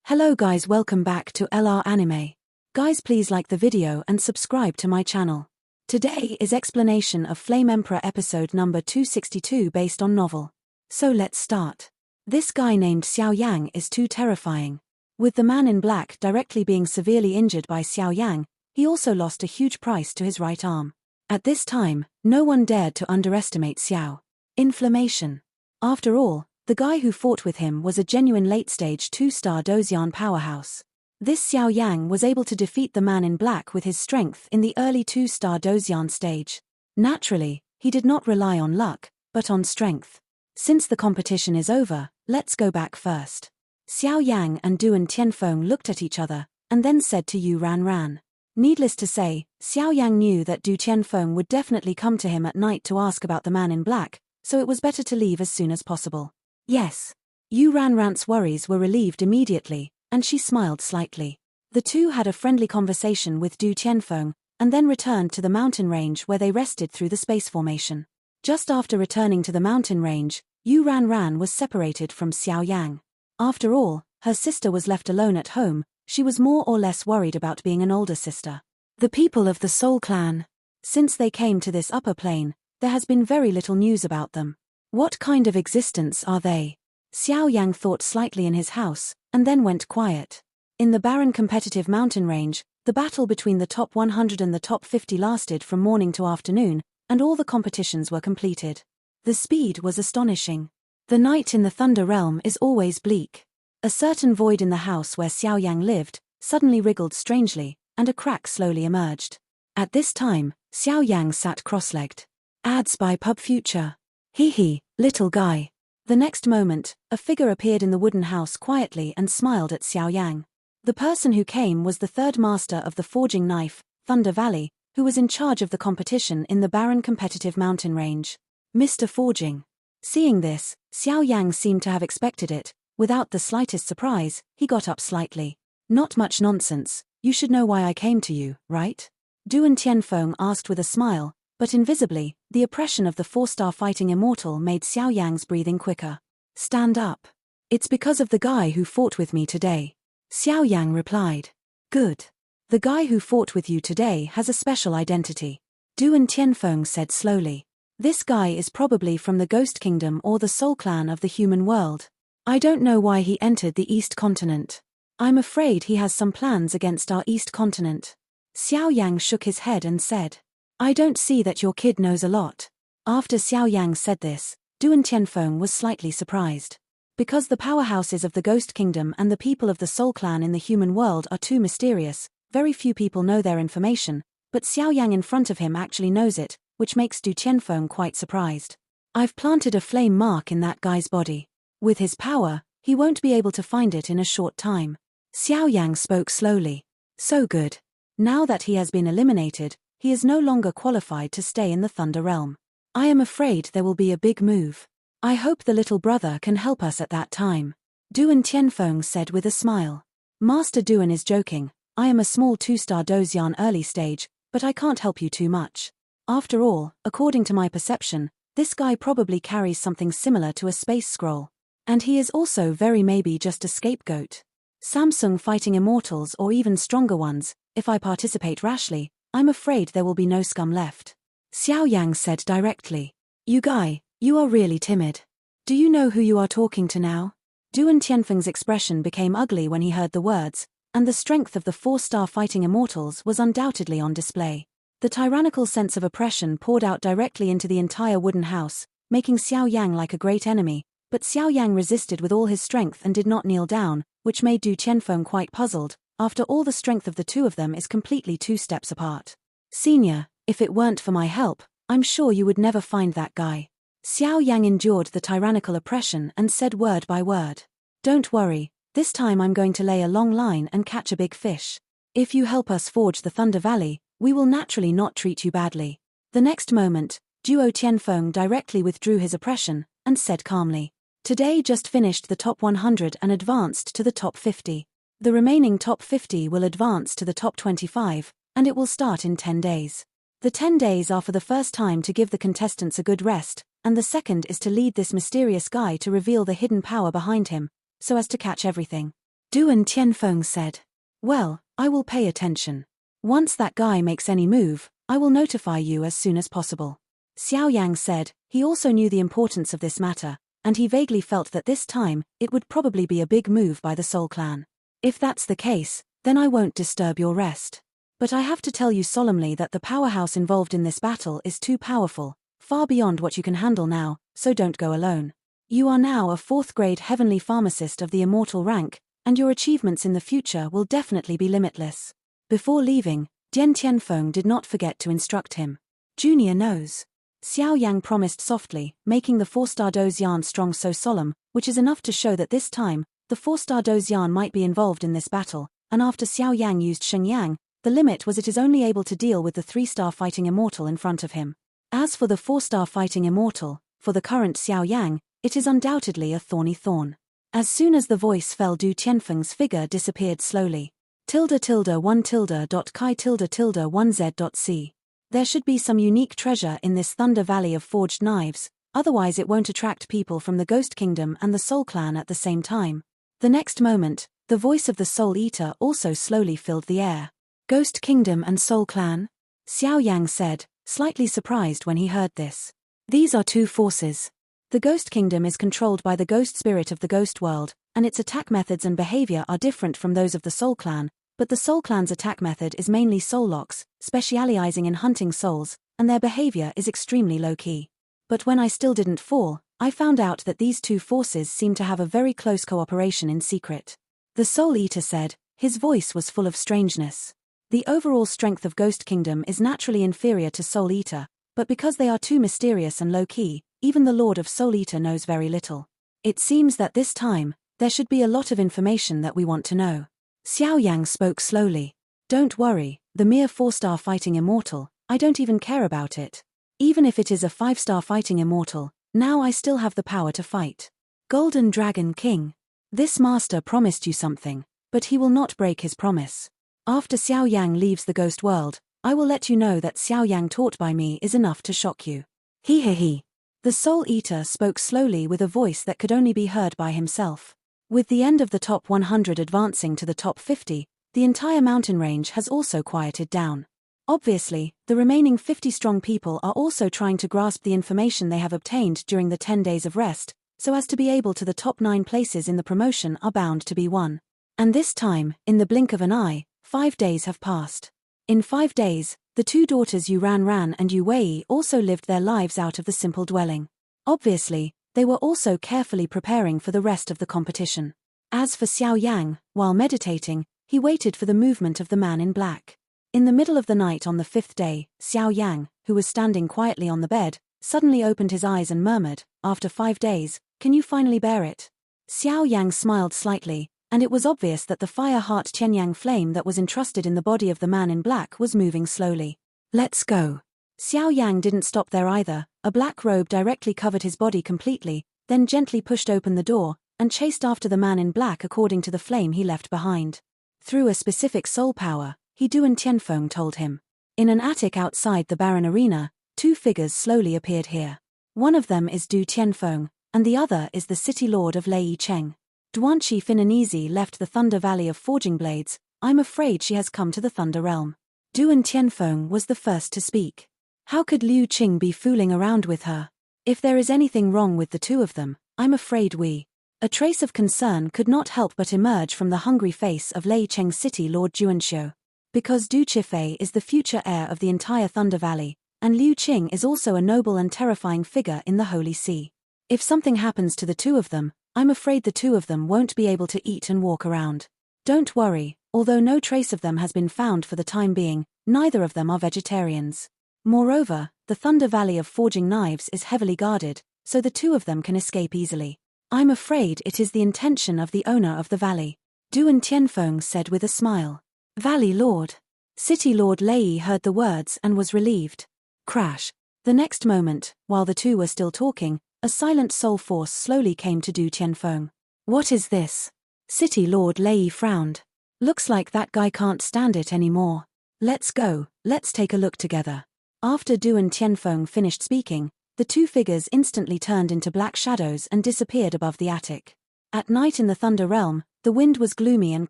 Hello guys, welcome back to LR Anime. Guys, please like the video and subscribe to my channel. Today is explanation of Flame Emperor episode number 262 based on novel. So let's start. This guy named Xiao Yan is too terrifying. With the man in black directly being severely injured by Xiao Yan, he also lost a huge price to his right arm. At this time, no one dared to underestimate Xiao. Inflammation. After all, the guy who fought with him was a genuine late-stage 2-star Dozian powerhouse. This Xiao Yang was able to defeat the man in black with his strength in the early 2-star Dozian stage. Naturally, he did not rely on luck, but on strength. Since the competition is over, let's go back first. Xiao Yang and Du and Tianfeng looked at each other, and then said to Yu Ran. Needless to say, Xiao Yang knew that Du Tianfeng would definitely come to him at night to ask about the man in black, so it was better to leave as soon as possible. Yes. Yu Ran's worries were relieved immediately, and she smiled slightly. The two had a friendly conversation with Du Tianfeng, and then returned to the mountain range where they rested through the space formation. Just after returning to the mountain range, Yu Ran was separated from Xiao Yang. After all, her sister was left alone at home. She was more or less worried about being an older sister. The people of the Soul Clan. Since they came to this upper plane, there has been very little news about them. What kind of existence are they? Xiao Yang thought slightly in his house, and then went quiet. In the barren competitive mountain range, the battle between the top 100 and the top 50 lasted from morning to afternoon, and all the competitions were completed. The speed was astonishing. The night in the Thunder Realm is always bleak. A certain void in the house where Xiao Yang lived suddenly wriggled strangely, and a crack slowly emerged. At this time, Xiao Yang sat cross-legged. Ads by Pub Future. Hee, little guy. The next moment, a figure appeared in the wooden house quietly and smiled at Xiao Yang. The person who came was the third master of the forging knife, Thunder Valley, who was in charge of the competition in the barren competitive mountain range. Mr. Forging. Seeing this, Xiao Yang seemed to have expected it. Without the slightest surprise, he got up slightly. Not much nonsense, you should know why I came to you, right? Du and Tianfeng asked with a smile, but invisibly, the oppression of the 4-star fighting immortal made Xiao Yang's breathing quicker. Stand up. It's because of the guy who fought with me today. Xiao Yang replied. Good. The guy who fought with you today has a special identity. Du and Tianfeng said slowly. This guy is probably from the Ghost Kingdom or the Soul Clan of the human world. I don't know why he entered the East Continent. I'm afraid he has some plans against our East Continent. Xiao Yang shook his head and said. I don't see that your kid knows a lot. After Xiao Yang said this, Du and Tianfeng was slightly surprised. Because the powerhouses of the Ghost Kingdom and the people of the Soul Clan in the human world are too mysterious, very few people know their information, but Xiao Yang in front of him actually knows it, which makes Du Tianfeng quite surprised. I've planted a flame mark in that guy's body. With his power, he won't be able to find it in a short time. Xiao Yang spoke slowly. So good. Now that he has been eliminated, he is no longer qualified to stay in the Thunder Realm. I am afraid there will be a big move. I hope the little brother can help us at that time. Du and Tianfeng said with a smile. Master Duan is joking. I am a small 2-star Dozian early stage, but I can't help you too much. After all, according to my perception, this guy probably carries something similar to a space scroll. And he is also very maybe just a scapegoat. Samsung fighting immortals or even stronger ones, if I participate rashly, I'm afraid there will be no scum left. Xiao Yang said directly. You guy, you are really timid. Do you know who you are talking to now? Du and Tianfeng's expression became ugly when he heard the words, and the strength of the 4-star fighting immortals was undoubtedly on display. The tyrannical sense of oppression poured out directly into the entire wooden house, making Xiao Yang like a great enemy, but Xiao Yang resisted with all his strength and did not kneel down, which made Du Tianfeng quite puzzled. After all, the strength of the two of them is completely 2 steps apart. Senior, if it weren't for my help, I'm sure you would never find that guy. Xiao Yang endured the tyrannical oppression and said word by word. Don't worry, this time I'm going to lay a long line and catch a big fish. If you help us forge the Thunder Valley, we will naturally not treat you badly. The next moment, Duo Tianfeng directly withdrew his oppression, and said calmly. Today just finished the top 100 and advanced to the top 50. The remaining top 50 will advance to the top 25, and it will start in 10 days. The 10 days are for the first time to give the contestants a good rest, and the second is to lead this mysterious guy to reveal the hidden power behind him, so as to catch everything. Du and Tianfeng said. Well, I will pay attention. Once that guy makes any move, I will notify you as soon as possible. Xiao Yang said. He also knew the importance of this matter, and he vaguely felt that this time, it would probably be a big move by the Soul Clan. If that's the case, then I won't disturb your rest. But I have to tell you solemnly that the powerhouse involved in this battle is too powerful, far beyond what you can handle now, so don't go alone. You are now a 4th-grade heavenly pharmacist of the immortal rank, and your achievements in the future will definitely be limitless. Before leaving, Dian Tianfeng did not forget to instruct him. Junior knows. Xiao Yang promised softly, making the 4-star Do's Yan strong so solemn, which is enough to show that this time, the 4-star Do's Yan might be involved in this battle, and after Xiao Yang used Shenyang, the limit was it is only able to deal with the 3-star fighting immortal in front of him. As for the 4-star fighting immortal, for the current Xiao Yang, it is undoubtedly a thorny thorn. As soon as the voice fell, Du Tianfeng's figure disappeared slowly. ~1~Chi~1Z.C. There should be some unique treasure in this Thunder Valley of forged knives, otherwise it won't attract people from the Ghost Kingdom and the Soul Clan at the same time. The next moment, the voice of the Soul Eater also slowly filled the air. Ghost Kingdom and Soul Clan? Xiao Yang said, slightly surprised when he heard this. These are two forces. The Ghost Kingdom is controlled by the ghost spirit of the ghost world, and its attack methods and behavior are different from those of the Soul Clan, but the Soul Clan's attack method is mainly soul locks, specializing in hunting souls, and their behavior is extremely low-key. But when I still didn't fall, I found out that these two forces seem to have a very close cooperation in secret. The Soul Eater said, his voice was full of strangeness. The overall strength of Ghost Kingdom is naturally inferior to Soul Eater, but because they are too mysterious and low-key, even the Lord of Soul Eater knows very little. It seems that this time, there should be a lot of information that we want to know. Xiao Yang spoke slowly. Don't worry, the mere 4-star fighting immortal, I don't even care about it. Even if it is a 5-star fighting immortal, now I still have the power to fight. Golden Dragon King. This master promised you something, but he will not break his promise. After Xiao Yang leaves the ghost world, I will let you know that Xiao Yang taught by me is enough to shock you. He. The Soul Eater spoke slowly with a voice that could only be heard by himself. With the end of the top 100 advancing to the top 50, the entire mountain range has also quieted down. Obviously, the remaining 50 strong people are also trying to grasp the information they have obtained during the 10 days of rest, so as to be able to the top 9 places in the promotion are bound to be won. And this time, in the blink of an eye, 5 days have passed. In 5 days, the two daughters Yu Ran and Yu Wei also lived their lives out of the simple dwelling. Obviously, they were also carefully preparing for the rest of the competition. As for Xiao Yang, while meditating, he waited for the movement of the man in black. In the middle of the night on the 5th day, Xiao Yang, who was standing quietly on the bed, suddenly opened his eyes and murmured, "After 5 days, can you finally bear it?" Xiao Yang smiled slightly, and it was obvious that the fire heart Qianyang flame that was entrusted in the body of the man in black was moving slowly. Let's go. Xiao Yang didn't stop there either. A black robe directly covered his body completely, then gently pushed open the door, and chased after the man in black according to the flame he left behind. Through a specific soul power, Du and Tianfeng told him. In an attic outside the Baron Arena, 2 figures slowly appeared here. One of them is Du Tianfeng, and the other is the city lord of Lei Cheng. Duanqi Finanese left the Thunder Valley of Forging Blades. I'm afraid she has come to the Thunder Realm. Du and Tianfeng was the first to speak. How could Liu Qing be fooling around with her? If there is anything wrong with the two of them, I'm afraid we. A trace of concern could not help but emerge from the hungry face of Lei Cheng City Lord Juanxiu. Because Du Qifei is the future heir of the entire Thunder Valley, and Liu Qing is also a noble and terrifying figure in the Holy See. If something happens to the two of them, I'm afraid the two of them won't be able to eat and walk around. Don't worry, although no trace of them has been found for the time being, neither of them are vegetarians. Moreover, the Thunder Valley of Forging Knives is heavily guarded, so the two of them can escape easily. I'm afraid it is the intention of the owner of the valley. Du and Tianfeng said with a smile. Valley Lord. City Lord Lei heard the words and was relieved. Crash. The next moment, while the two were still talking, a silent soul force slowly came to Du Tianfeng. What is this? City Lord Lei frowned. Looks like that guy can't stand it anymore. Let's go, let's take a look together. After Du and Tianfeng finished speaking, the two figures instantly turned into black shadows and disappeared above the attic. At night in the Thunder Realm, The wind was gloomy and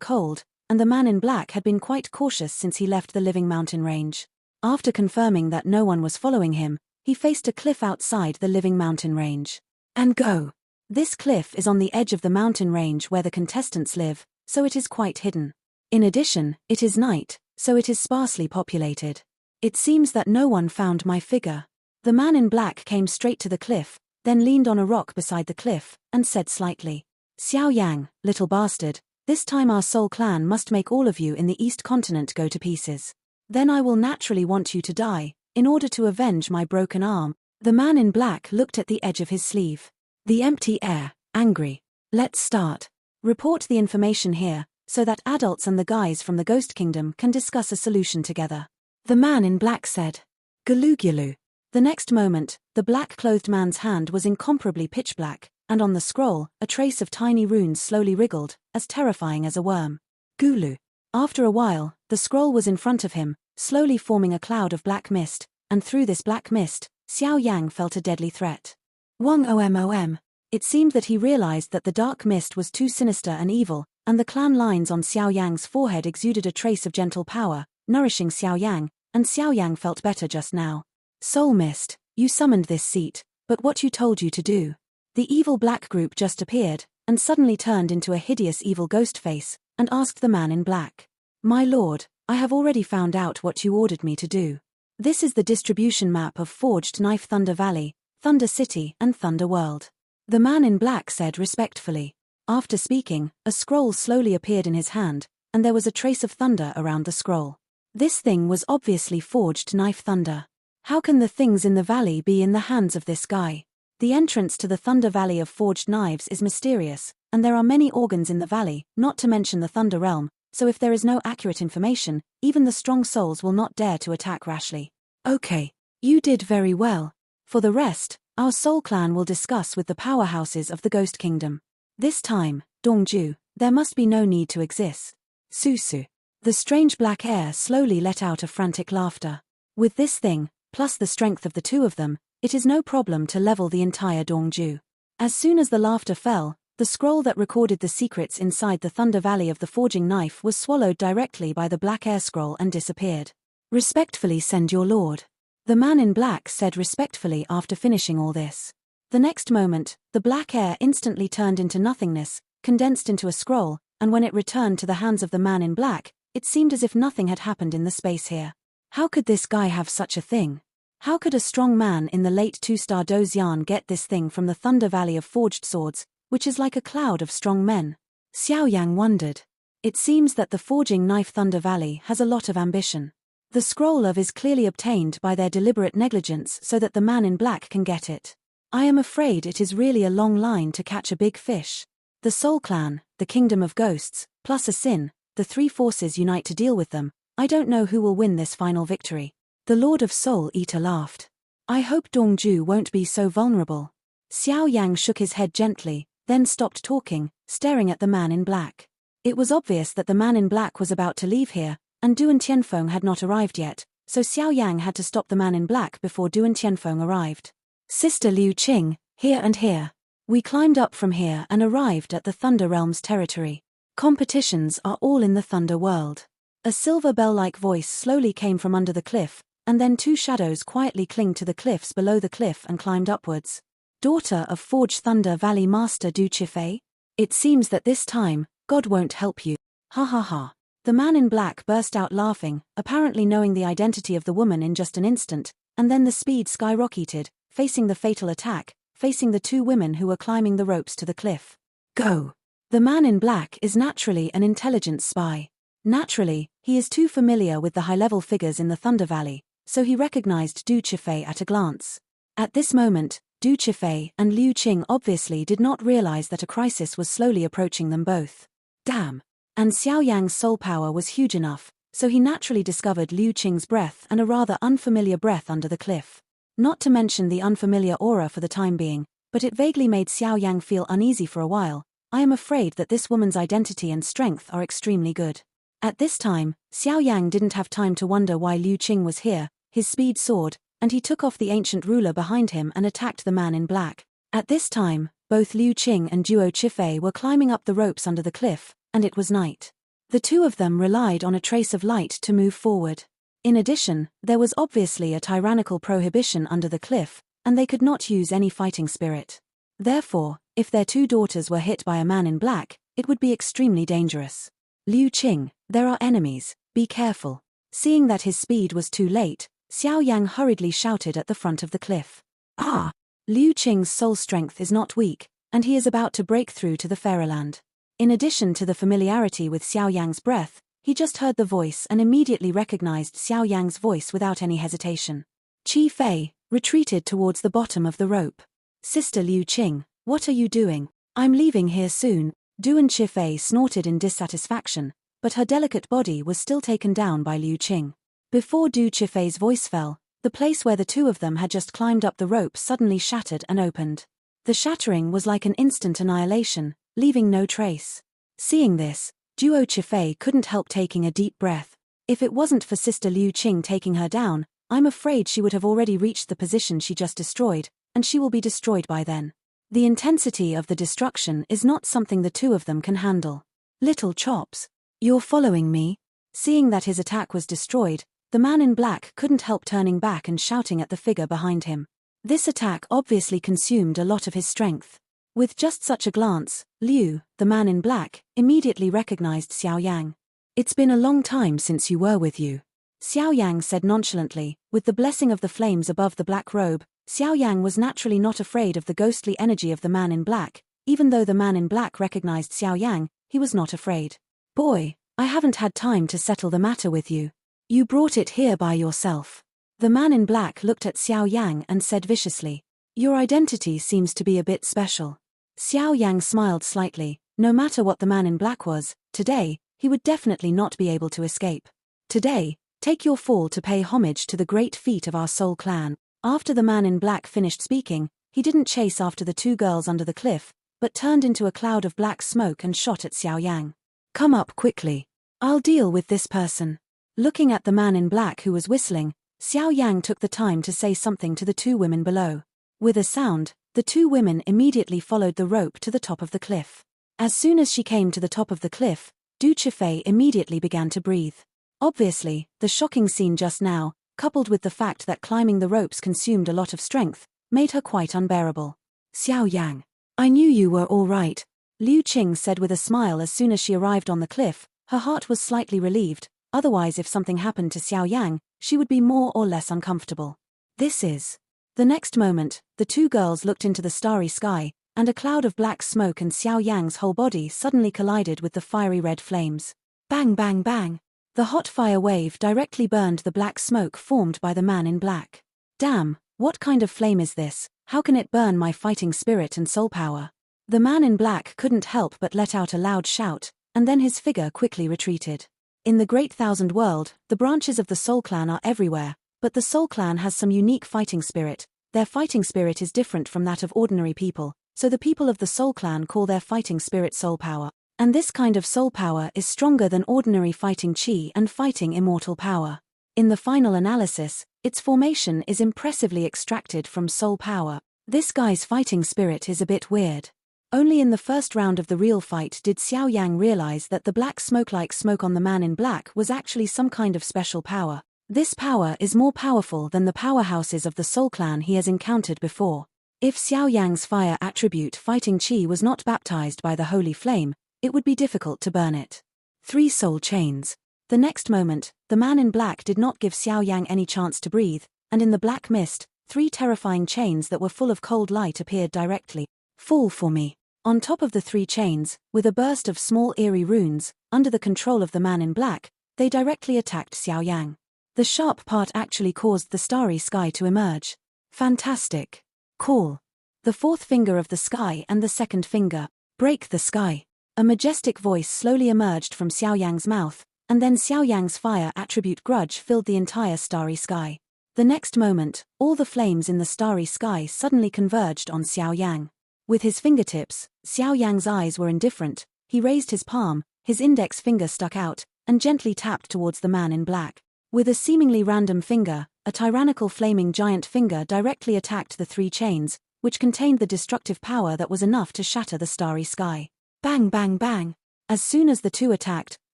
cold, and the man in black had been quite cautious since he left the living mountain range. After confirming that no one was following him, he faced a cliff outside the living mountain range. And go! This cliff is on the edge of the mountain range where the contestants live, so it is quite hidden. In addition, it is night, so it is sparsely populated. It seems that no one found my figure. The man in black came straight to the cliff, then leaned on a rock beside the cliff, and said slightly, "Xiao Yang, little bastard, this time our soul clan must make all of you in the East Continent go to pieces. Then I will naturally want you to die, in order to avenge my broken arm." The man in black looked at the edge of his sleeve. The empty air, angry. "Let's start. Report the information here, so that adults and the guys from the Ghost Kingdom can discuss a solution together." The man in black said, "Gulu-gulu." The next moment, the black-clothed man's hand was incomparably pitch black, and on the scroll, a trace of tiny runes slowly wriggled, as terrifying as a worm. Gulu. After a while, the scroll was in front of him, slowly forming a cloud of black mist, and through this black mist, Xiao Yang felt a deadly threat. Wong om. It seemed that he realized that the dark mist was too sinister and evil, and the clan lines on Xiao Yang's forehead exuded a trace of gentle power, nourishing Xiao Yang, and Xiao Yang felt better just now. "Soul Mist, you summoned this seat, but what you told you to do?" The evil black group just appeared, and suddenly turned into a hideous evil ghost face, and asked the man in black, "My lord, I have already found out what you ordered me to do. This is the distribution map of Forged Knife Thunder Valley, Thunder City and Thunder World." The man in black said respectfully. After speaking, a scroll slowly appeared in his hand, and there was a trace of thunder around the scroll. This thing was obviously Forged Knife Thunder. How can the things in the valley be in the hands of this guy? The entrance to the Thunder Valley of Forged Knives is mysterious, and there are many organs in the valley, not to mention the Thunder Realm, so if there is no accurate information, even the strong souls will not dare to attack rashly. "Okay. You did very well. For the rest, our soul clan will discuss with the powerhouses of the Ghost Kingdom. This time, Dongju, there must be no need to exist. Susu." The strange black air slowly let out a frantic laughter. With this thing, plus the strength of the two of them, it is no problem to level the entire Dongju. As soon as the laughter fell, the scroll that recorded the secrets inside the Thunder Valley of the Forging Knife was swallowed directly by the black air scroll and disappeared. "Respectfully send your lord." The man in black said respectfully after finishing all this. The next moment, the black air instantly turned into nothingness, condensed into a scroll, and when it returned to the hands of the man in black, it seemed as if nothing had happened in the space here. How could this guy have such a thing? How could a strong man in the late 2-star Dozian get this thing from the Thunder Valley of Forged Swords, which is like a cloud of strong men? Xiao Yang wondered. It seems that the Forging Knife Thunder Valley has a lot of ambition. The scroll of is clearly obtained by their deliberate negligence so that the man in black can get it. I am afraid it is really a long line to catch a big fish. The Soul Clan, the Kingdom of Ghosts, plus a Sin, the three forces unite to deal with them. I don't know who will win this final victory. The Lord of Soul Eater laughed. I hope Dongju won't be so vulnerable. Xiao Yang shook his head gently, then stopped talking, staring at the man in black. It was obvious that the man in black was about to leave here, and Duan Tianfeng had not arrived yet, so Xiao Yang had to stop the man in black before Duan Tianfeng arrived. Sister Liu Qing, here and here. We climbed up from here and arrived at the Thunder Realm's territory. Competitions are all in the Thunder World. A silver bell-like voice slowly came from under the cliff, and then two shadows quietly clinged to the cliffs below the cliff and climbed upwards. Daughter of Forged Thunder Valley Master Du Chifei? It seems that this time, God won't help you. Ha ha ha. The man in black burst out laughing, apparently knowing the identity of the woman in just an instant, and then the speed skyrocketed, facing the fatal attack, facing the two women who were climbing the ropes to the cliff. Go! The man in black is naturally an intelligence spy. Naturally, he is too familiar with the high-level figures in the Thunder Valley, so he recognized Du Chifei at a glance. At this moment, Du Chifei and Liu Qing obviously did not realize that a crisis was slowly approaching them both. Damn! And Xiao Yang's soul power was huge enough, so he naturally discovered Liu Qing's breath and a rather unfamiliar breath under the cliff. Not to mention the unfamiliar aura for the time being, but it vaguely made Xiao Yang feel uneasy for a while. I am afraid that this woman's identity and strength are extremely good. At this time, Xiao Yang didn't have time to wonder why Liu Qing was here. His speed soared, and he took off the ancient ruler behind him and attacked the man in black. At this time, both Liu Qing and Duo Chifei were climbing up the ropes under the cliff, and it was night. The two of them relied on a trace of light to move forward. In addition, there was obviously a tyrannical prohibition under the cliff, and they could not use any fighting spirit. Therefore, if their two daughters were hit by a man in black, it would be extremely dangerous. Liu Qing, there are enemies, be careful. Seeing that his speed was too late, Xiao Yang hurriedly shouted at the front of the cliff. Ah! Liu Qing's soul strength is not weak, and he is about to break through to the Fairyland. In addition to the familiarity with Xiao Yang's breath, he just heard the voice and immediately recognized Xiao Yang's voice without any hesitation. Qi Fei retreated towards the bottom of the rope. Sister Liu Qing, what are you doing? I'm leaving here soon. Duan Qifei snorted in dissatisfaction, but her delicate body was still taken down by Liu Qing. Before Du Qifei's voice fell, the place where the two of them had just climbed up the rope suddenly shattered and opened. The shattering was like an instant annihilation, leaving no trace. Seeing this, Duo Qifei couldn't help taking a deep breath. If it wasn't for Sister Liu Qing taking her down, I'm afraid she would have already reached the position she just destroyed, and she will be destroyed by then. The intensity of the destruction is not something the two of them can handle. Little chops. You're following me? Seeing that his attack was destroyed, the man in black couldn't help turning back and shouting at the figure behind him. This attack obviously consumed a lot of his strength. With just such a glance, Liu, the man in black, immediately recognized Xiao Yang. It's been a long time since you were with you. Xiao Yang said nonchalantly, with the blessing of the flames above the black robe. Xiao Yang was naturally not afraid of the ghostly energy of the man in black. Even though the man in black recognized Xiao Yang, he was not afraid. Boy, I haven't had time to settle the matter with you. You brought it here by yourself. The man in black looked at Xiao Yang and said viciously, your identity seems to be a bit special. Xiao Yang smiled slightly. No matter what the man in black was, today, he would definitely not be able to escape. Today, take your fall to pay homage to the great feat of our soul clan. After the man in black finished speaking, he didn't chase after the two girls under the cliff, but turned into a cloud of black smoke and shot at Xiao Yang. Come up quickly. I'll deal with this person. Looking at the man in black who was whistling, Xiao Yang took the time to say something to the two women below. With a sound, the two women immediately followed the rope to the top of the cliff. As soon as she came to the top of the cliff, Du Qifei immediately began to breathe. Obviously, the shocking scene just now, coupled with the fact that climbing the ropes consumed a lot of strength, made her quite unbearable. Xiao Yang, I knew you were all right, Liu Qing said with a smile as soon as she arrived on the cliff. Her heart was slightly relieved, otherwise if something happened to Xiao Yang, she would be more or less uncomfortable. This is... The next moment, the two girls looked into the starry sky, and a cloud of black smoke and Xiao Yang's whole body suddenly collided with the fiery red flames. Bang bang bang! The hot fire wave directly burned the black smoke formed by the man in black. Damn, what kind of flame is this? How can it burn my fighting spirit and soul power? The man in black couldn't help but let out a loud shout, and then his figure quickly retreated. In the Great Thousand World, the branches of the Soul Clan are everywhere, but the Soul Clan has some unique fighting spirit. Their fighting spirit is different from that of ordinary people, so the people of the Soul Clan call their fighting spirit soul power. And this kind of soul power is stronger than ordinary fighting chi and fighting immortal power. In the final analysis, its formation is impressively extracted from soul power. This guy's fighting spirit is a bit weird. Only in the first round of the real fight did Xiao Yang realize that the black smoke-like smoke on the man in black was actually some kind of special power. This power is more powerful than the powerhouses of the Soul Clan he has encountered before. If Xiao Yang's fire attribute fighting chi was not baptized by the holy flame, it would be difficult to burn it. 3 soul chains. The next moment, the man in black did not give Xiao Yang any chance to breathe, and in the black mist, 3 terrifying chains that were full of cold light appeared directly. Fall for me. On top of the 3 chains, with a burst of small eerie runes, under the control of the man in black, they directly attacked Xiao Yang. The sharp part actually caused the starry sky to emerge. Fantastic. Call. The 4th finger of the sky and the 2nd finger. Break the sky. A majestic voice slowly emerged from Xiao Yang's mouth, and then Xiao Yang's fire attribute grudge filled the entire starry sky. The next moment, all the flames in the starry sky suddenly converged on Xiao Yang. With his fingertips, Xiao Yang's eyes were indifferent. He raised his palm, his index finger stuck out, and gently tapped towards the man in black. With a seemingly random finger, a tyrannical flaming giant finger directly attacked the 3 chains, which contained the destructive power that was enough to shatter the starry sky. Bang bang bang! As soon as the two attacked,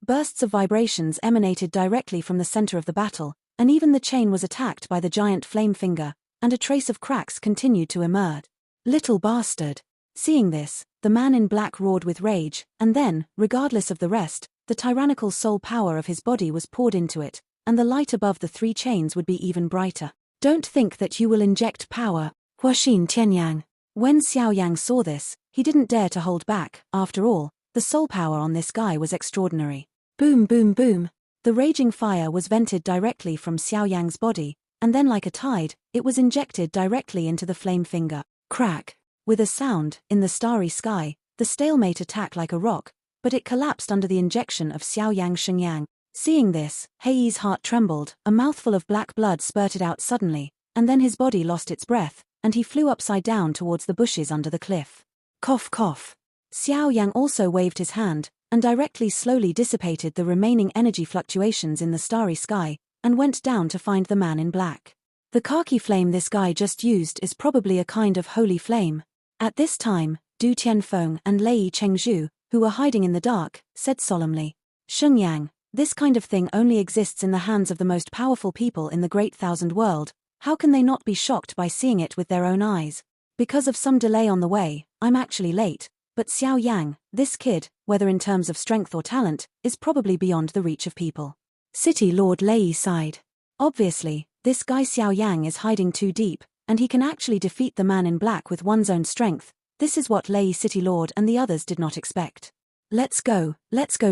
bursts of vibrations emanated directly from the center of the battle, and even the chain was attacked by the giant flame finger, and a trace of cracks continued to emerge. Little bastard! Seeing this, the man in black roared with rage, and then, regardless of the rest, the tyrannical soul power of his body was poured into it, and the light above the three chains would be even brighter. Don't think that you will inject power, Huaxin Tianyang. When Xiao Yang saw this, he didn't dare to hold back. After all, the soul power on this guy was extraordinary. Boom boom boom. The raging fire was vented directly from Xiao Yang's body, and then like a tide, it was injected directly into the flame finger. Crack. With a sound, in the starry sky, the stalemate attacked like a rock, but it collapsed under the injection of Xiao Yang Shenyang. Seeing this, Hei's heart trembled, a mouthful of black blood spurted out suddenly, and then his body lost its breath, and he flew upside down towards the bushes under the cliff. Cough cough. Xiao Yang also waved his hand, and directly slowly dissipated the remaining energy fluctuations in the starry sky, and went down to find the man in black. The khaki flame this guy just used is probably a kind of holy flame. At this time, Du Tianfeng and Lei Chengzhu, who were hiding in the dark, said solemnly, Shenyang, this kind of thing only exists in the hands of the most powerful people in the Great Thousand World. How can they not be shocked by seeing it with their own eyes? Because of some delay on the way, I'm actually late, but Xiao Yang, this kid, whether in terms of strength or talent, is probably beyond the reach of people. City Lord Lei sighed. Obviously, this guy Xiao Yang is hiding too deep, and he can actually defeat the man in black with one's own strength. This is what Lei City Lord and the others did not expect. Let's go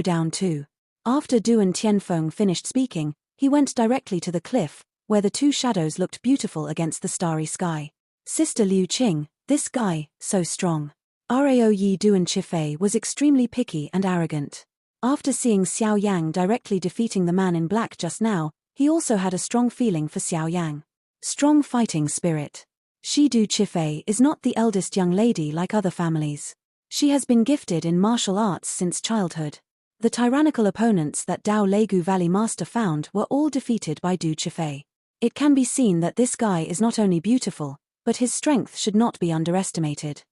down too. After Du and Tianfeng finished speaking, he went directly to the cliff, where the two shadows looked beautiful against the starry sky. Sister Liu Qing, this guy, so strong. Rao Yi Duan Chifei was extremely picky and arrogant. After seeing Xiao Yang directly defeating the man in black just now, he also had a strong feeling for Xiao Yang. Strong fighting spirit. Shi Du Chifei is not the eldest young lady like other families. She has been gifted in martial arts since childhood. The tyrannical opponents that Dao Legu Valley Master found were all defeated by Du Chifei. It can be seen that this guy is not only beautiful, but his strength should not be underestimated.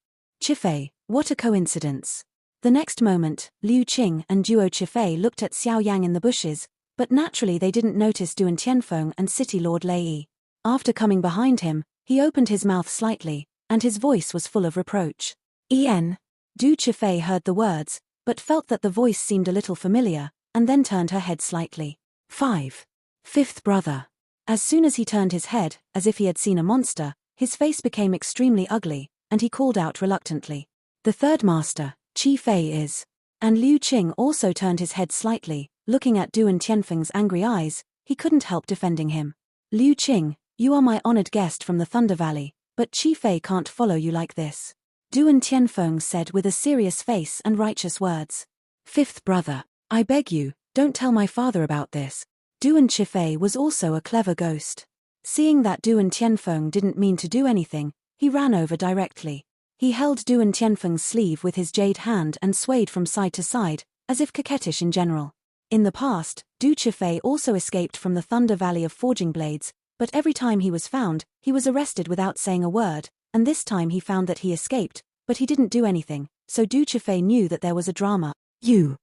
Chifei, what a coincidence. The next moment, Liu Qing and Duo Chifei looked at Xiao Yang in the bushes, but naturally they didn't notice Duan Tianfeng and City Lord Lei. After coming behind him, he opened his mouth slightly, and his voice was full of reproach. En. Du Chifei heard the words, but felt that the voice seemed a little familiar, and then turned her head slightly. 5. Fifth brother. As soon as he turned his head, as if he had seen a monster, his face became extremely ugly, and he called out reluctantly. The third master, Chi Fei is. And Liu Qing also turned his head slightly, looking at Duan Tianfeng's angry eyes. He couldn't help defending him. Liu Qing, you are my honored guest from the Thunder Valley, but Chi Fei can't follow you like this. Duan Tianfeng said with a serious face and righteous words. Fifth brother, I beg you, don't tell my father about this. Duan Chifei was also a clever ghost. Seeing that Duan Tianfeng didn't mean to do anything, he ran over directly. He held Duan Tianfeng's sleeve with his jade hand and swayed from side to side, as if coquettish in general. In the past, Du Chifei also escaped from the Thunder Valley of Forging Blades, but every time he was found, he was arrested without saying a word, and this time he found that he escaped, but he didn't do anything, so Du Chifei knew that there was a drama. You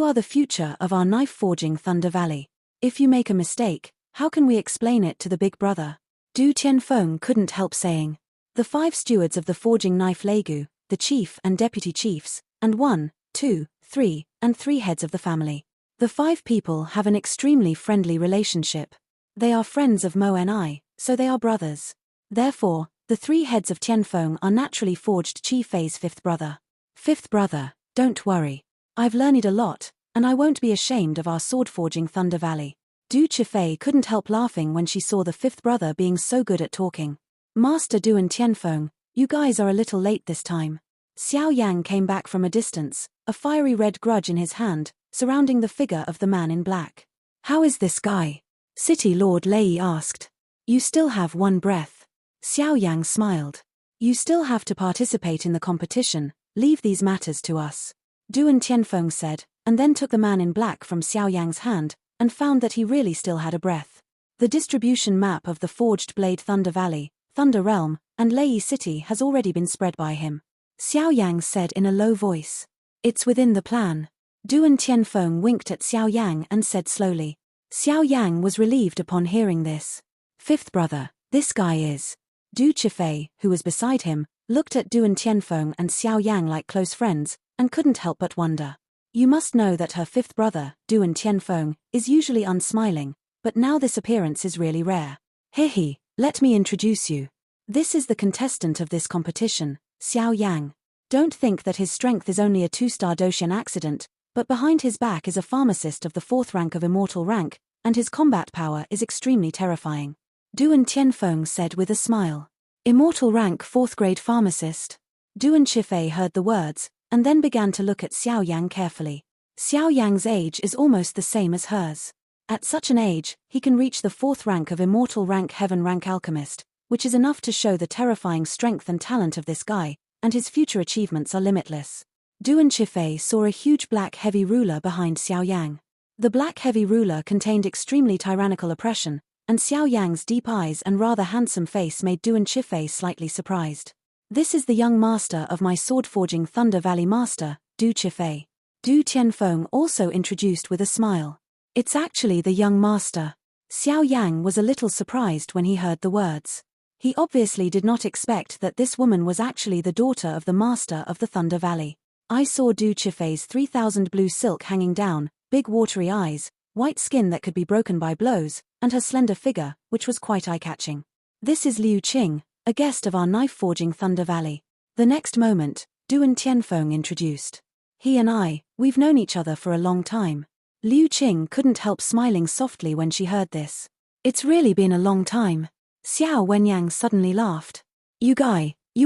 are the future of our knife-forging Thunder Valley. If you make a mistake, how can we explain it to the big brother? Du Tianfeng couldn't help saying. The 5 stewards of the forging knife Legu, the chief and deputy chiefs, and 1, 2, 3, and 3 heads of the family. The 5 people have an extremely friendly relationship. They are friends of Mo Ni, so they are brothers. Therefore, the 3 heads of Tianfeng are naturally forged Chi Fei's 5th brother. 5th brother, don't worry. I've learned a lot, and I won't be ashamed of our sword-forging Thunder Valley. Du Chifei couldn't help laughing when she saw the 5th brother being so good at talking. Master Du and Tianfeng, you guys are a little late this time. Xiao Yang came back from a distance, a fiery red grudge in his hand, surrounding the figure of the man in black. How is this guy? City Lord Lei asked. You still have 1 breath. Xiao Yang smiled. You still have to participate in the competition, leave these matters to us. Duan Tianfeng said, and then took the man in black from Xiao Yang's hand, and found that he really still had a breath. The distribution map of the Forged Blade Thunder Valley, Thunder Realm, and Lei City has already been spread by him. Xiao Yang said in a low voice. It's within the plan. Du and Tianfeng winked at Xiao Yang and said slowly. Xiao Yang was relieved upon hearing this. Fifth brother, this guy is. Du Chifei, who was beside him, looked at Du and Tianfeng and Xiao Yang like close friends, and couldn't help but wonder. You must know that her fifth brother, Du and Tianfeng, is usually unsmiling, but now this appearance is really rare. Hehe, let me introduce you. This is the contestant of this competition, Xiao Yang. Don't think that his strength is only a 2-star Doshan accident, but behind his back is a pharmacist of the 4th rank of immortal rank, and his combat power is extremely terrifying. Du and Tianfeng said with a smile. Immortal rank 4th grade pharmacist. Du and Chifei heard the words, and then began to look at Xiao Yang carefully. Xiao Yang's age is almost the same as hers. At such an age, he can reach the 4th rank of immortal rank heaven rank alchemist, which is enough to show the terrifying strength and talent of this guy, and his future achievements are limitless. Du and Chifei saw a huge black heavy ruler behind Xiao Yang. The black heavy ruler contained extremely tyrannical oppression, and Xiao Yang's deep eyes and rather handsome face made Du and Chifei slightly surprised. This is the young master of my sword-forging Thunder Valley master, Du Chifei. Du Tianfeng also introduced with a smile. It's actually the young master. Xiao Yang was a little surprised when he heard the words. He obviously did not expect that this woman was actually the daughter of the master of the Thunder Valley. I saw Du Chifei's 3000 blue silk hanging down, big watery eyes, white skin that could be broken by blows, and her slender figure, which was quite eye-catching. This is Liu Qing, a guest of our knife-forging Thunder Valley. The next moment, Du and Tianfeng introduced. He and we've known each other for a long time. Liu Qing couldn't help smiling softly when she heard this. It's really been a long time. Xiao Wenyang suddenly laughed. You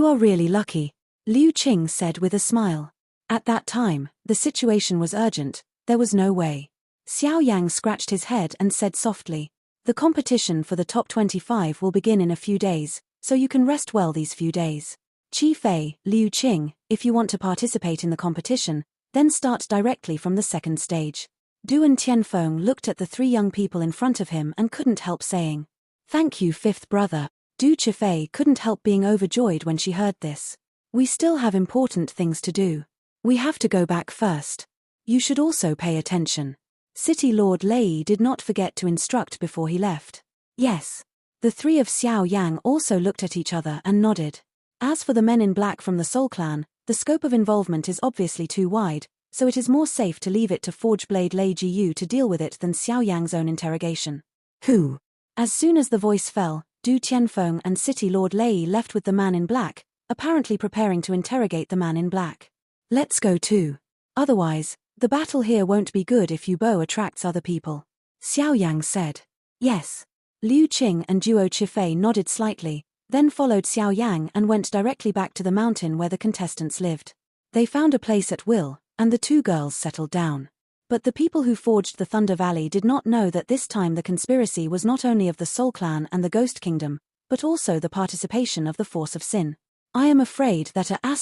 are really lucky, Liu Qing said with a smile. At that time, the situation was urgent, there was no way. Xiao Yang scratched his head and said softly. The competition for the top 25 will begin in a few days, so you can rest well these few days. Chifei, Liu Qing, if you want to participate in the competition, then start directly from the second stage. Du and Tianfeng looked at the 3 young people in front of him and couldn't help saying. Thank you, fifth brother. Du Chifei couldn't help being overjoyed when she heard this. We still have important things to do. We have to go back first. You should also pay attention. City Lord Lei did not forget to instruct before he left. Yes. The 3 of Xiao Yang also looked at each other and nodded. As for the men in black from the Soul Clan, the scope of involvement is obviously too wide, so it is more safe to leave it to Forge Blade Lei Jiyu to deal with it than Xiao Yang's own interrogation. Who? As soon as the voice fell, Du Tianfeng and City Lord Lei left with the man in black, apparently preparing to interrogate the man in black. Let's go too. Otherwise, the battle here won't be good if Yubo attracts other people. Xiao Yang said. Yes. Liu Qing and Duo Chifei nodded slightly, then followed Xiao Yang and went directly back to the mountain where the contestants lived. They found a place at will, and the 2 girls settled down. But the people who forged the Thunder Valley did not know that this time the conspiracy was not only of the Soul Clan and the Ghost Kingdom, but also the participation of the Force of Sin. I am afraid that a *****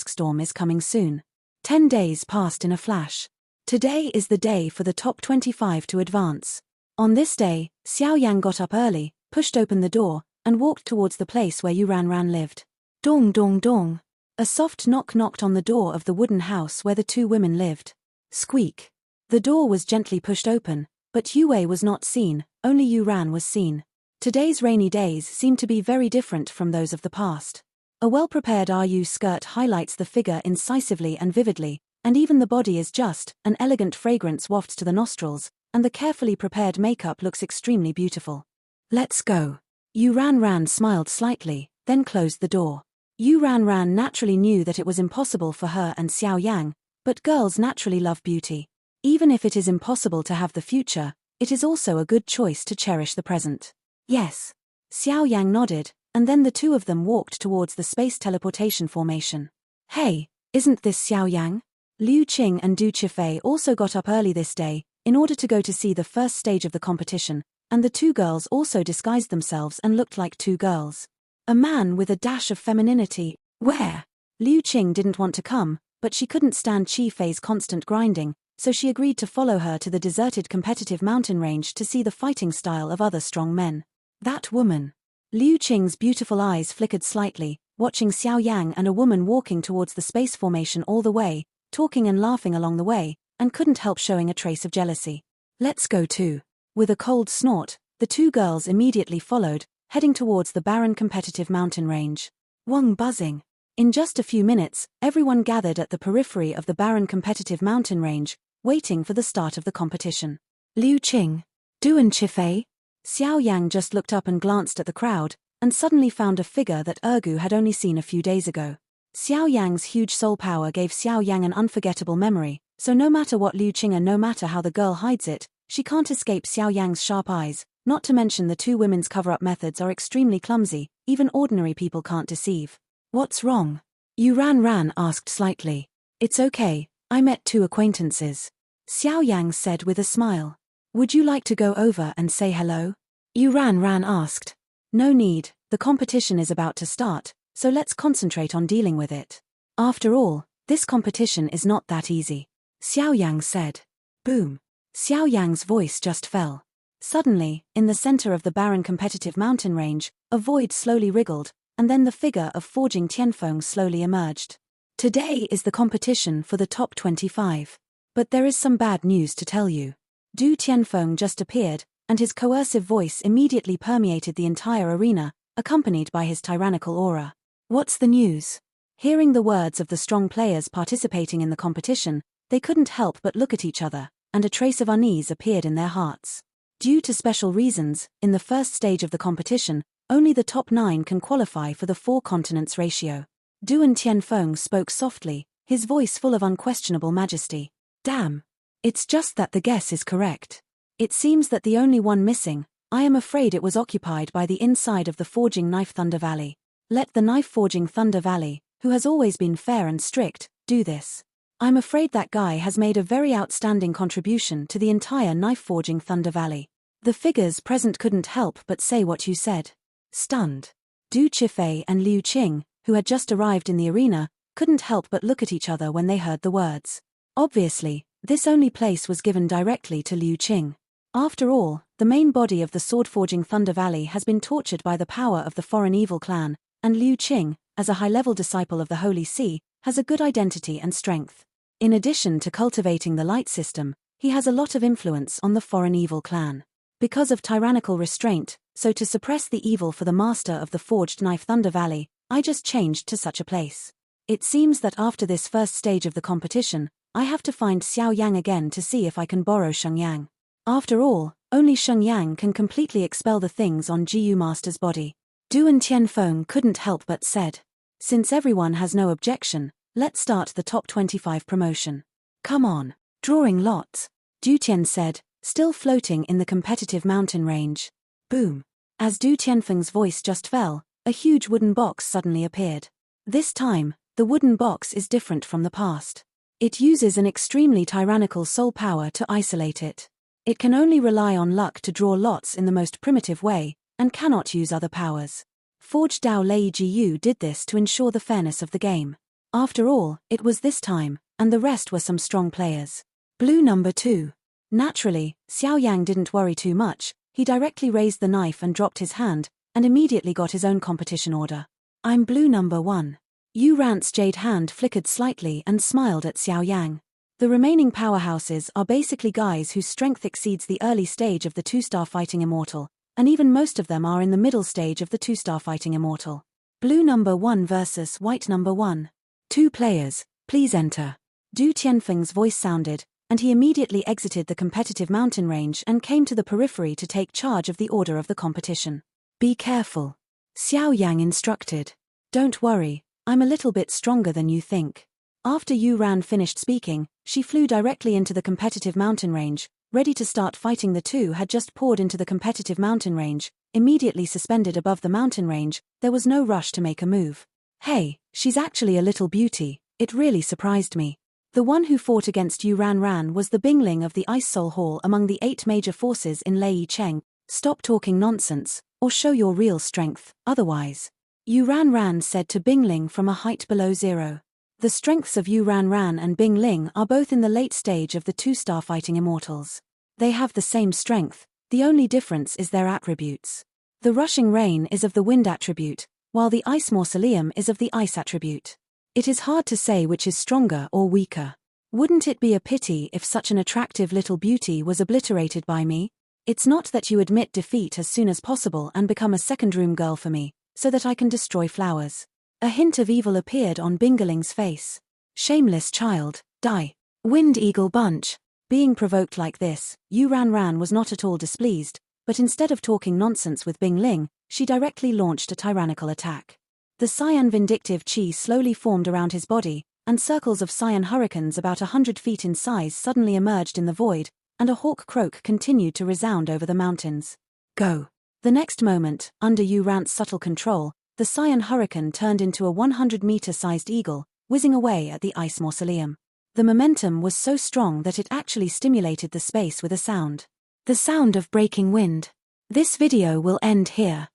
storm is coming soon. 10 days passed in a flash. Today is the day for the top 25 to advance. On this day, Xiao Yang got up early, pushed open the door, and walked towards the place where Yuran lived. Dong dong dong. A soft knock knocked on the door of the wooden house where the 2 women lived. Squeak. The door was gently pushed open, but Yue was not seen, only Yuran was seen. Today's rainy days seem to be very different from those of the past. A well-prepared RU skirt highlights the figure incisively and vividly, and even the body is just, an elegant fragrance wafts to the nostrils, and the carefully prepared makeup looks extremely beautiful. Let's go. Yuran smiled slightly, then closed the door. Yuran naturally knew that it was impossible for her and Xiao Yang, but girls naturally love beauty. Even if it is impossible to have the future, it is also a good choice to cherish the present. Yes. Xiao Yang nodded, and then the 2 of them walked towards the space teleportation formation. Hey, isn't this Xiao Yang? Liu Qing and Du Chifei also got up early this day, in order to go to see the first stage of the competition, and the 2 girls also disguised themselves and looked like 2 girls. A man with a dash of femininity. Where? Liu Qing didn't want to come, but she couldn't stand Chifei's constant grinding, so she agreed to follow her to the deserted competitive mountain range to see the fighting style of other strong men. That woman. Liu Qing's beautiful eyes flickered slightly, watching Xiao Yang and a woman walking towards the space formation all the way, talking and laughing along the way, and couldn't help showing a trace of jealousy. Let's go too. With a cold snort, the two girls immediately followed, heading towards the barren competitive mountain range. Wang buzzing. In just a few minutes, everyone gathered at the periphery of the barren competitive mountain range, waiting for the start of the competition. Liu Qing. Duan Qifei. Xiao Yang just looked up and glanced at the crowd, and suddenly found a figure that Ergu had only seen a few days ago. Xiao Yang's huge soul power gave Xiao Yang an unforgettable memory, so no matter what Liu Qing and no matter how the girl hides it, she can't escape Xiao Yang's sharp eyes, not to mention the two women's cover-up methods are extremely clumsy, even ordinary people can't deceive. What's wrong? Yu Ran asked slightly. It's okay, I met two acquaintances. Xiao Yang said with a smile. Would you like to go over and say hello? Yu Ran asked. No need, the competition is about to start, so let's concentrate on dealing with it. After all, this competition is not that easy. Xiao Yang said. Boom. Xiao Yang's voice just fell. Suddenly, in the center of the barren competitive mountain range, a void slowly wriggled, and then the figure of forging Tianfeng slowly emerged. Today is the competition for the top 25. But there is some bad news to tell you. Du Tianfeng just appeared, and his coercive voice immediately permeated the entire arena, accompanied by his tyrannical aura. What's the news? Hearing the words of the strong players participating in the competition, they couldn't help but look at each other, and a trace of unease appeared in their hearts. Due to special reasons, in the first stage of the competition, only the top 9 can qualify for the 4 continents ratio. Duan Tianfeng spoke softly, his voice full of unquestionable majesty. Damn. It's just that the guess is correct. It seems that the only one missing, I am afraid it was occupied by the inside of the Forging Knife Thunder Valley. Let the Knife Forging Thunder Valley, who has always been fair and strict, do this. I'm afraid that guy has made a very outstanding contribution to the entire Knife Forging Thunder Valley. The figures present couldn't help but say what you said. Stunned. Du Qifei and Liu Qing, who had just arrived in the arena, couldn't help but look at each other when they heard the words. Obviously, this only place was given directly to Liu Qing. After all, the main body of the Sword-Forging Thunder Valley has been tortured by the power of the Foreign Evil clan, and Liu Qing, as a high-level disciple of the Holy See, has a good identity and strength. In addition to cultivating the light system, he has a lot of influence on the Foreign Evil clan. Because of tyrannical restraint, so to suppress the evil for the master of the Forged Knife Thunder Valley, I just changed to such a place. It seems that after this first stage of the competition, I have to find Xiao Yang again to see if I can borrow Sheng Yang. After all, only Sheng Yang can completely expel the things on Jiyu Master's body. Duan Tianfeng couldn't help but said. Since everyone has no objection, let's start the top 25 promotion. Come on. Drawing lots. Du Tian said, still floating in the competitive mountain range. Boom. As Du Tianfeng's voice just fell, a huge wooden box suddenly appeared. This time, the wooden box is different from the past. It uses an extremely tyrannical soul power to isolate it. It can only rely on luck to draw lots in the most primitive way, and cannot use other powers. Forged Dao Lei Jiyu did this to ensure the fairness of the game. After all, it was this time, and the rest were some strong players. Blue number 2. Naturally, Xiao Yang didn't worry too much, he directly raised the knife and dropped his hand, and immediately got his own competition order. I'm blue number 1. Yu Rant's jade hand flickered slightly and smiled at Xiao Yang. The remaining powerhouses are basically guys whose strength exceeds the early stage of the 2-star fighting immortal, and even most of them are in the middle stage of the 2-star fighting immortal. Blue number 1 versus white number 1. 2 players, please enter. Du Tianfeng's voice sounded, and he immediately exited the competitive mountain range and came to the periphery to take charge of the order of the competition. Be careful. Xiao Yang instructed. Don't worry, I'm a little bit stronger than you think. After Yu Ran finished speaking, she flew directly into the competitive mountain range, ready to start fighting. The two had just poured into the competitive mountain range, immediately suspended above the mountain range. There was no rush to make a move. Hey, she's actually a little beauty, it really surprised me. The one who fought against Yu Ran was the Bingling of the Ice Soul Hall among the 8 major forces in Lei Cheng. Stop talking nonsense, or show your real strength, otherwise. Yu Ran said to Bingling from a height below 0. The strengths of Yu Ran and Bingling are both in the late stage of the 2-star fighting immortals. They have the same strength, the only difference is their attributes. The rushing rain is of the wind attribute, while the ice mausoleum is of the ice attribute. It is hard to say which is stronger or weaker. Wouldn't it be a pity if such an attractive little beauty was obliterated by me? It's not that you admit defeat as soon as possible and become a second-room girl for me, so that I can destroy flowers. A hint of evil appeared on Bingaling's face. Shameless child, die. Wind Eagle Bunch. Being provoked like this, Yu Ran was not at all displeased, but instead of talking nonsense with Bing Ling, she directly launched a tyrannical attack. The cyan vindictive chi slowly formed around his body, and circles of cyan hurricanes about 100 feet in size suddenly emerged in the void, and a hawk croak continued to resound over the mountains. Go. The next moment, under Yu Ran's subtle control, the cyan hurricane turned into a 100-meter-sized eagle, whizzing away at the ice mausoleum. The momentum was so strong that it actually stimulated the space with a sound. The sound of breaking wind. This video will end here.